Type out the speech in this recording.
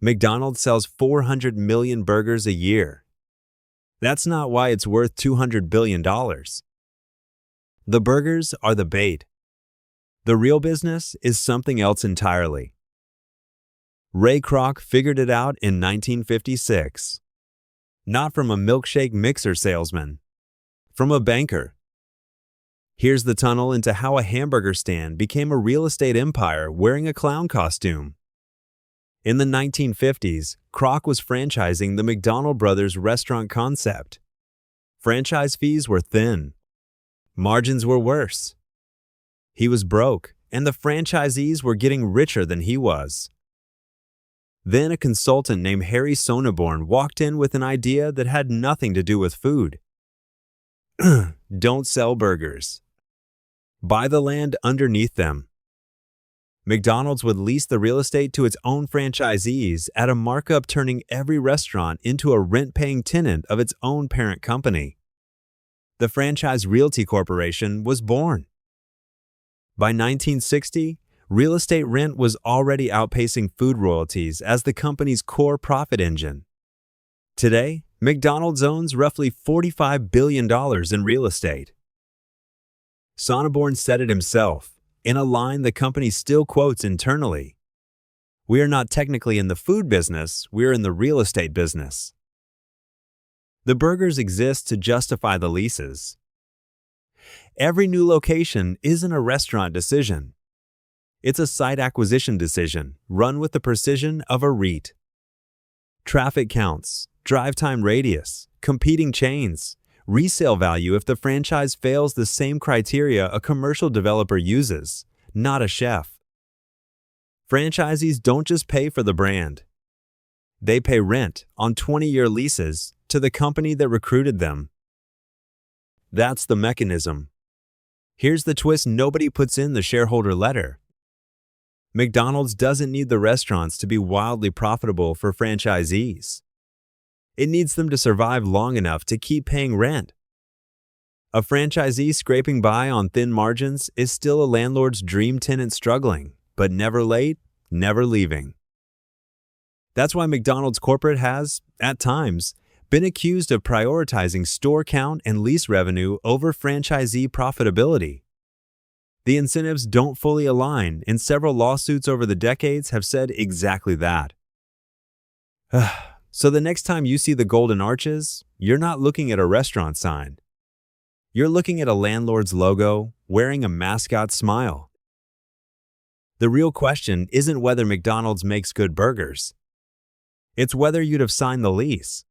McDonald's sells 400 million burgers a year. That's not why it's worth $200 billion. The burgers are the bait. The real business is something else entirely. Ray Kroc figured it out in 1956. Not from a milkshake mixer salesman, from a banker. Here's the tunnel into how a hamburger stand became a real estate empire wearing a clown costume. In the 1950s, Kroc was franchising the McDonald Brothers restaurant concept. Franchise fees were thin. Margins were worse. He was broke, and the franchisees were getting richer than he was. Then a consultant named Harry Sonneborn walked in with an idea that had nothing to do with food. Don't sell burgers. Buy the land underneath them. McDonald's would lease the real estate to its own franchisees at a markup, turning every restaurant into a rent-paying tenant of its own parent company. The Franchise Realty Corporation was born. By 1960, real estate rent was already outpacing food royalties as the company's core profit engine. Today, McDonald's owns roughly $45 billion in real estate. Sonneborn said it himself, in a line the company still quotes internally. "We are not technically in the food business, we're in the real estate business." The burgers exist to justify the leases. Every new location isn't a restaurant decision. It's a site acquisition decision run with the precision of a REIT. Traffic counts, drive time radius, competing chains, resale value if the franchise fails the same criteria a commercial developer uses, not a chef. Franchisees don't just pay for the brand. They pay rent on 20-year leases to the company that recruited them. That's the mechanism. Here's the twist nobody puts in the shareholder letter. McDonald's doesn't need the restaurants to be wildly profitable for franchisees. It needs them to survive long enough to keep paying rent. A franchisee scraping by on thin margins is still a landlord's dream tenant struggling, but never late, never leaving. That's why McDonald's corporate has, at times, been accused of prioritizing store count and lease revenue over franchisee profitability. The incentives don't fully align, and several lawsuits over the decades have said exactly that. So the next time you see the golden arches, you're not looking at a restaurant sign. You're looking at a landlord's logo wearing a mascot smile. The real question isn't whether McDonald's makes good burgers. It's whether you'd have signed the lease.